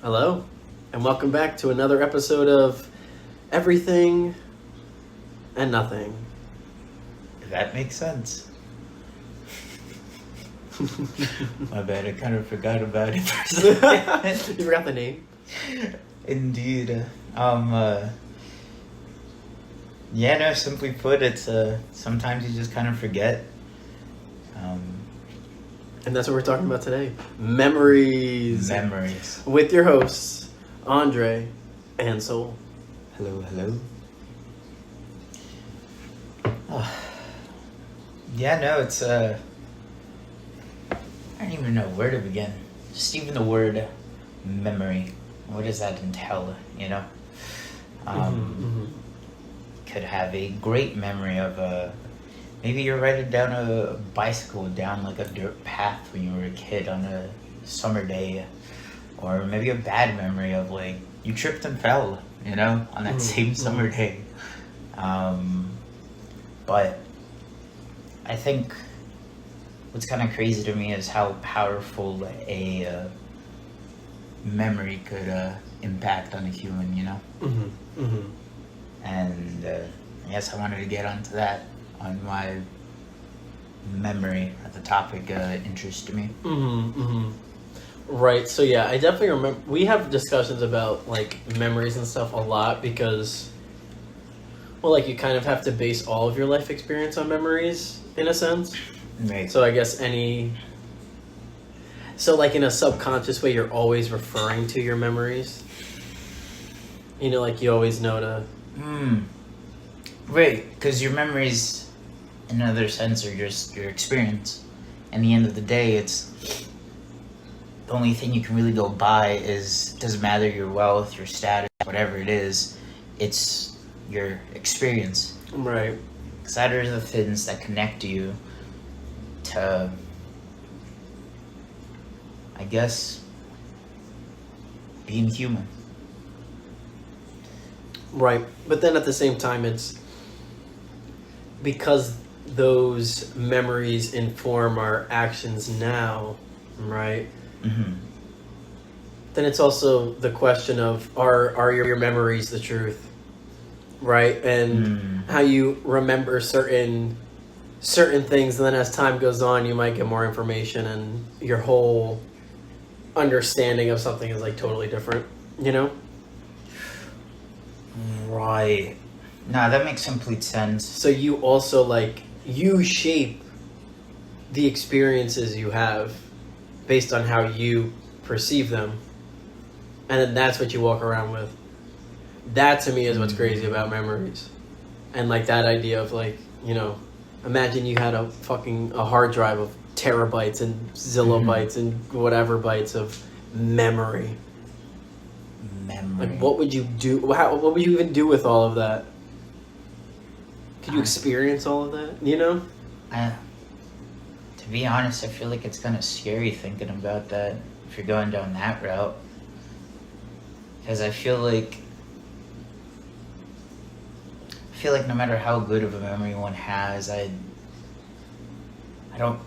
Hello, and welcome back to another episode of Everything and Nothing. That makes sense. My bad, I kind of forgot about it for a second. You forgot the name? Indeed. Simply put, it's sometimes you just kind of forget. And that's what we're talking about today. Memories. Memories. With your hosts, Andre and Soul. Hello. It's I don't even know where to begin. Just even the word memory. What does that entail, you know? Could have a great memory of maybe you're riding down a bicycle down like a dirt path when you were a kid on a summer day. Or maybe a bad memory of like you tripped and fell, you know, on that same summer day. But I think what's kind of crazy to me is how powerful a memory could impact on a human, you know? And I guess I wanted to get onto that, on why memory as a topic interests me. Right, so yeah, I definitely remember, we have discussions about like memories and stuff a lot because, well, like you kind of have to base all of your life experience on memories in a sense. Right. So I guess so like in a subconscious way, you're always referring to your memories. You know, like you always know to... Right, because your memories, in another sense, are just your experience. And at the end of the day, it's... The only thing you can really go by is... Doesn't matter your wealth, your status, whatever it is. It's your experience. Right. Because that are the things that connect you to... I guess... being human. Right, but then at the same time, it's because those memories inform our actions now, right? Then it's also the question of are your memories the truth, right? And how you remember certain things, and then as time goes on, you might get more information, and your whole understanding of something is like totally different, you know? Right. No, that makes complete sense. So you also like you shape the experiences you have based on how you perceive them, and then that's what you walk around with. That to me is what's crazy about memories, and like that idea of like, you know, imagine you had a hard drive of terabytes and zillobytes and whatever bytes of memory. Like, what would you do? What would you even do with all of that? Could you experience all of that? You know? To be honest, I feel like it's kind of scary thinking about that if you're going down that route. Because I feel like no matter how good of a memory one has, I don't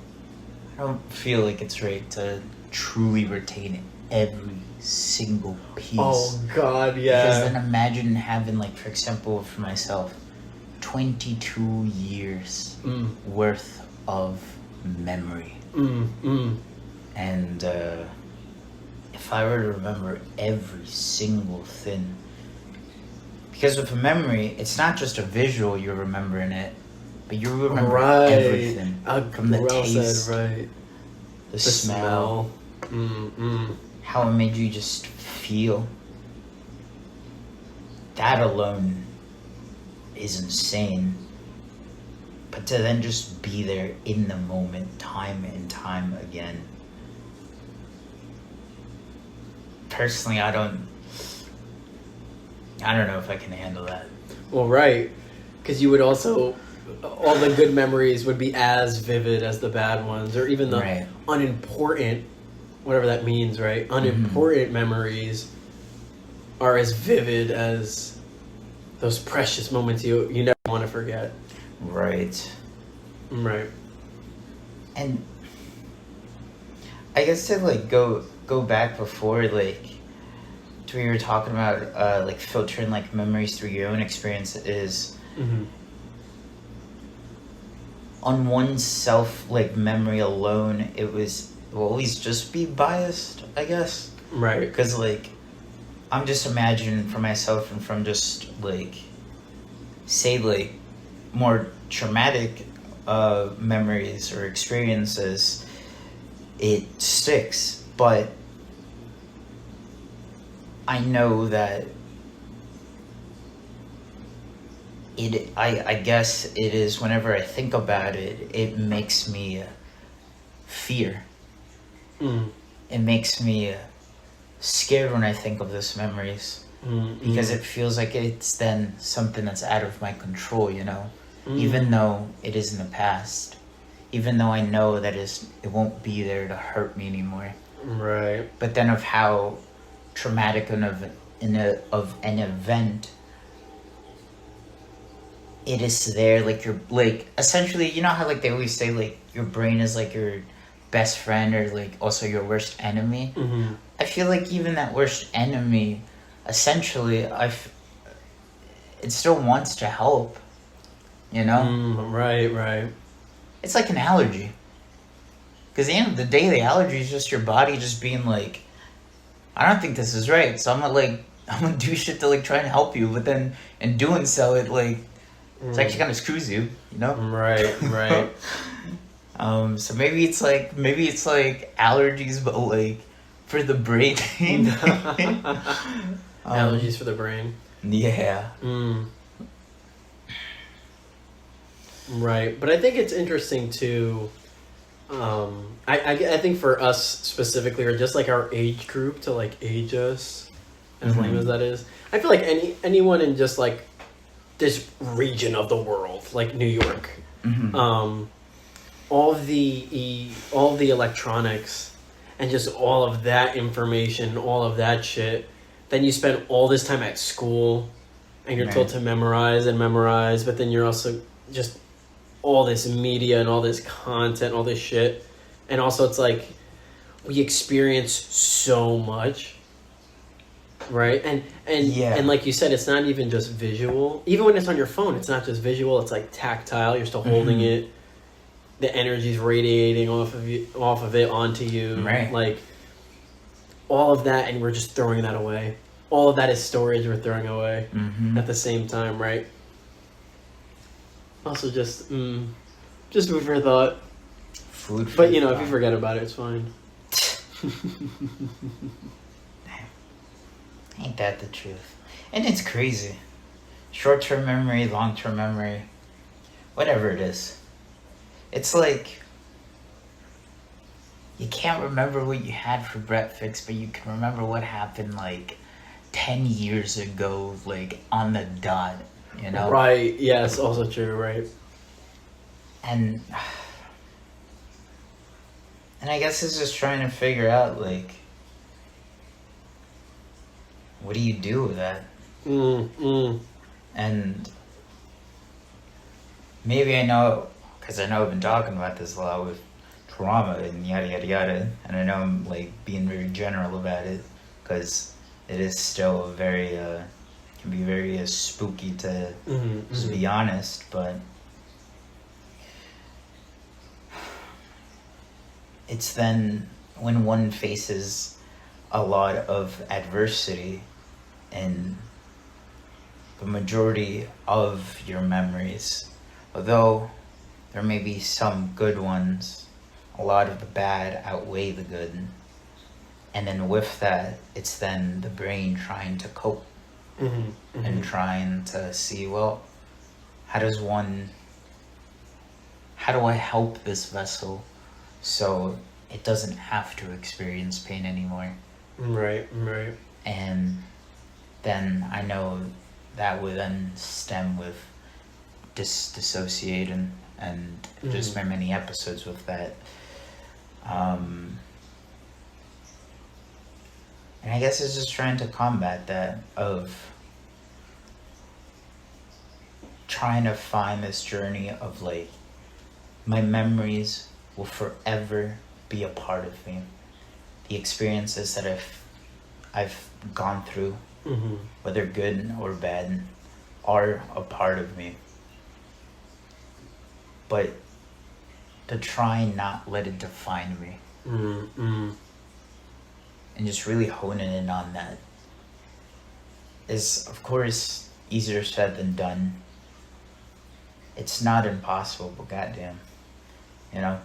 feel like it's right to truly retain every single piece. Oh God, yeah. Because then imagine having, like, for example, for myself, 22 years worth of memory. And if I were to remember every single thing, because with a memory, it's not just a visual you're remembering it, but you remember everything. From the taste, the smell. How it made you just feel. That alone is insane. But to then just be there in the moment, time and time again. Personally, I don't know if I can handle that. Well, right. Because you would also... all the good memories would be as vivid as the bad ones, or even the unimportant, whatever that means, right? Unimportant memories are as vivid as those precious moments you never want to forget. Right. Right. And I guess to like go back before, like we were talking about like filtering like memories through your own experience is on oneself, like memory alone, it will always just be biased, I guess. Right. Because like I'm just imagining for myself and from just like say like more traumatic memories or experiences, it sticks. But I know that I guess it is whenever I think about it, it makes me fear. It makes me scared when I think of those memories. Because it feels like it's then something that's out of my control, you know? Even though it is in the past. Even though I know that it won't be there to hurt me anymore. Right. But then of how traumatic of an event it is there, like you're like essentially, you know how like they always say like your brain is like your best friend or like also your worst enemy. I feel like even that worst enemy, essentially, it still wants to help, you know? Right. It's like an allergy. Because at the end of the day, the allergy is just your body just being like, I don't think this is right, so I'm gonna do shit to like try and help you, but then in doing so, it like, it's actually kind of screws you, you know? Right. So maybe it's like allergies, but like for the brain. Allergies for the brain. Yeah. Right, but I think it's interesting to, I think for us specifically, or just like our age group to like age us, as lame as that is, I feel like anyone in just like this region of the world, like New York, all of the electronics and just all of that information, all of that shit. Then you spend all this time at school, and you're told to memorize, but then you're also just all this media and all this content, all this shit, and also it's like we experience so much. Right, and like you said, it's not even just visual. Even when it's on your phone, it's not just visual. It's like tactile. You're still holding it. The energy's radiating off of it onto you. Right. Like all of that, and we're just throwing that away. All of that is storage we're throwing away at the same time, right? Also, just food for thought. Food for but you know, thought. if you forget about it, it's fine. Ain't that the truth? And it's crazy. Short-term memory, long-term memory, whatever it is. It's like you can't remember what you had for breakfast, but you can remember what happened like 10 years ago, like on the dot, you know? Right, yes, also true, right. And I guess it's just trying to figure out, like, what do you do with that? And maybe I know, because I know I've been talking about this a lot with trauma and yada yada yada, and I know I'm like being very general about it, because it is still very, can be very spooky to just be honest, but it's then when one faces a lot of adversity and the majority of your memories, although there may be some good ones, a lot of the bad outweigh the good. And then with that, it's then the brain trying to cope and trying to see, well, how do I help this vessel so it doesn't have to experience pain anymore? Right. And then I know that would then stem with dissociating and just my many episodes with that. And I guess it's just trying to combat that, of trying to find this journey of like, my memories will forever be a part of me. The experiences that I've gone through, Mm-hmm. whether good or bad, are a part of me. But to try and not let it define me. Mm-hmm. And just really honing in on that is, of course, easier said than done. It's not impossible, but goddamn, you know?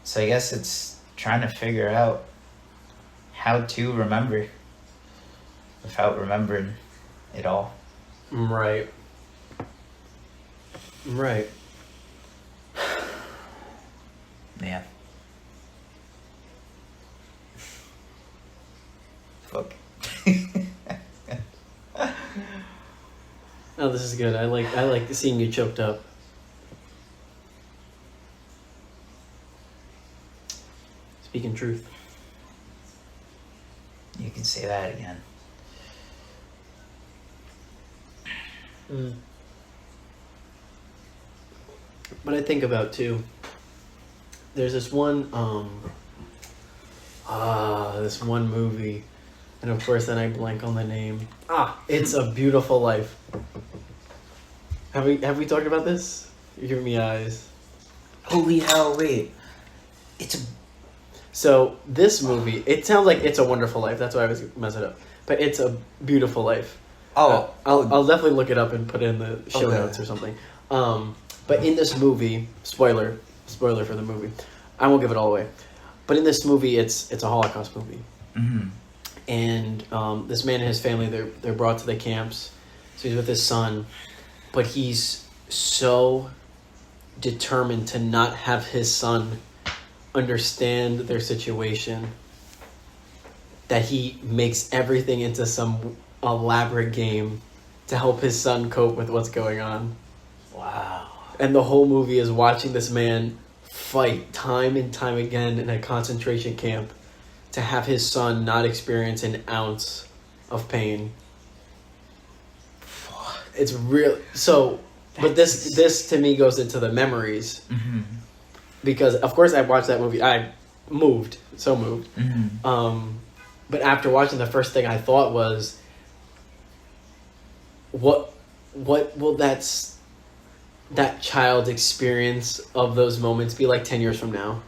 So I guess it's trying to figure out how to remember without remembering it all. Right. Right. Yeah. Fuck. Oh, this is good. I like seeing you choked up. Speaking truth. You can say that again. Mm. But I think about too. There's this one this one movie, and of course then I blank on the name. It's A Beautiful Life. Have we talked about this? You're giving me eyes. Holy hell, wait. So this movie, it sounds like It's a Wonderful Life. That's why I was messing it up. But It's a Beautiful Life. I'll definitely look it up and put it in the show notes or something. But in this movie, spoiler for the movie, I won't give it all away. But in this movie, it's a Holocaust movie, and this man and his family they're brought to the camps. So he's with his son, but he's so determined to not have his son understand their situation that he makes everything into some elaborate game to help his son cope with what's going on. Wow. And the whole movie is watching this man fight time and time again in a concentration camp to have his son not experience an ounce of pain. It's real. So, but this to me goes into the memories. Mm-hmm. Because, of course, I watched that movie. I moved. So moved. Mm-hmm. But after watching, the first thing I thought was, what will that child's experience of those moments be like 10 years from now?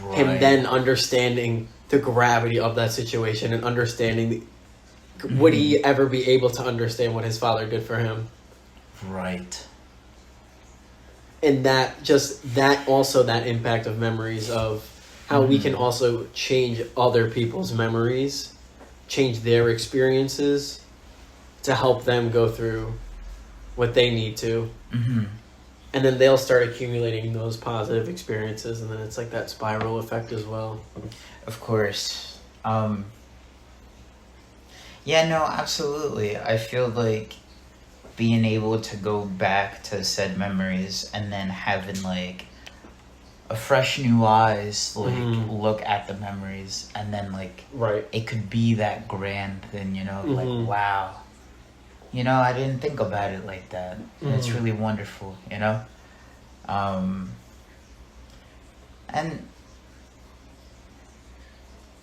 Right. Him then understanding the gravity of that situation and understanding, would he ever be able to understand what his father did for him? Right. And that impact of memories of how we can also change other people's memories, change their experiences to help them go through what they need to. Mm-hmm. And then they'll start accumulating those positive experiences, and then it's like that spiral effect as well. Of course. Yeah, no, absolutely. I feel like being able to go back to said memories and then having like a fresh new eyes, like look at the memories, and then like Right. it could be that grand thing, you know, like wow, you know, I didn't think about it like that. And it's really wonderful, you know. And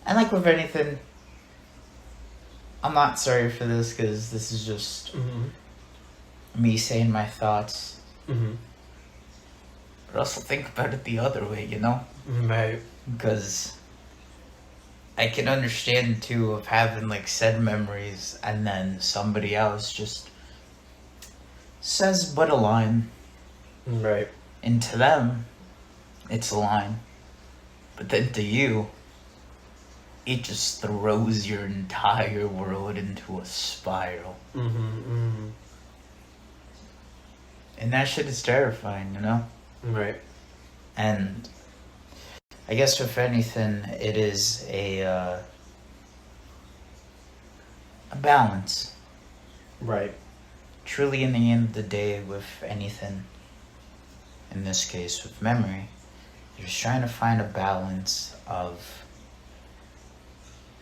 like with anything, I'm not sorry for this because this is just me saying my thoughts. But also think about it the other way, you know? Right. Because I can understand too of having like said memories and then somebody else just says but a line. Right. And to them, it's a line. But then to you, it just throws your entire world into a spiral. And that shit is terrifying, you know? Right. And I guess if anything, it is a balance. Right. Truly, in the end of the day, with anything, in this case with memory, you're just trying to find a balance of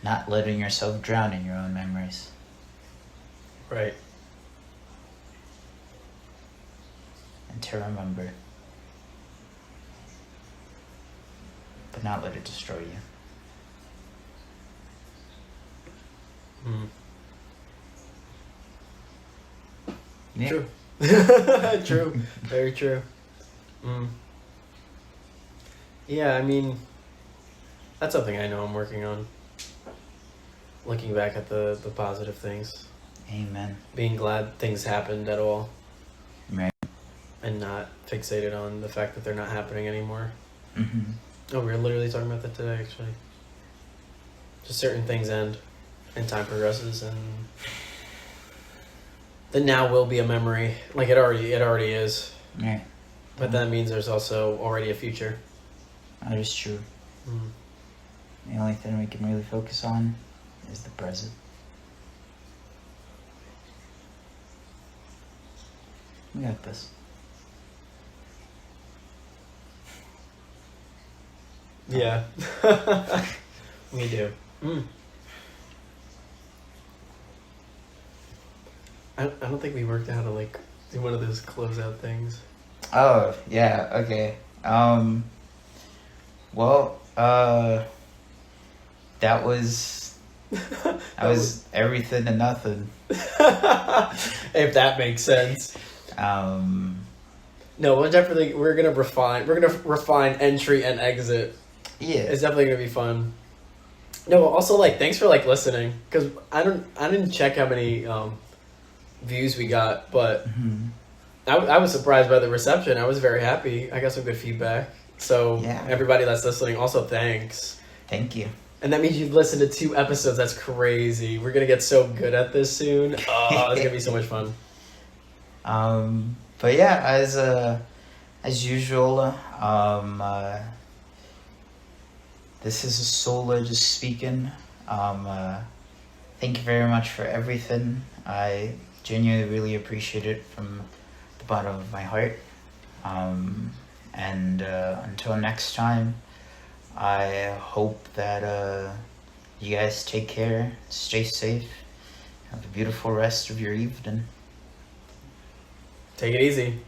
not letting yourself drown in your own memories. Right. And to remember but not let it destroy you. Yeah. True. True. Very true. Yeah, I mean, that's something I know I'm working on. Looking back at the positive things. Amen. Being glad things happened at all. Right. And not fixated on the fact that they're not happening anymore. Mm-hmm. Oh, we were literally talking about that today, actually. Just certain things end, and time progresses, and the now will be a memory. Like it already is. Right. But that means there's also already a future. That is true. The only thing we can really focus on is the present. We got this. Yeah. We do. I don't think we worked out how to like do one of those closeout things. Oh, yeah, okay. Well, that was everything and nothing. If that makes sense. No, we're gonna refine entry and exit. Yeah. It's definitely gonna be fun. No, also like thanks for like listening, because I didn't check how many views we got, but I was surprised by the reception. I was very happy. I got some good feedback. So Yeah. Everybody that's listening, also thanks. Thank you. And that means you've listened to 2 episodes. That's crazy. We're gonna get so good at this soon. Oh, it's gonna be so much fun. But yeah, as usual, this is Sola just speaking. Thank you very much for everything. I genuinely really appreciate it from the bottom of my heart. And until next time, I hope that you guys take care, stay safe, have a beautiful rest of your evening. Take it easy.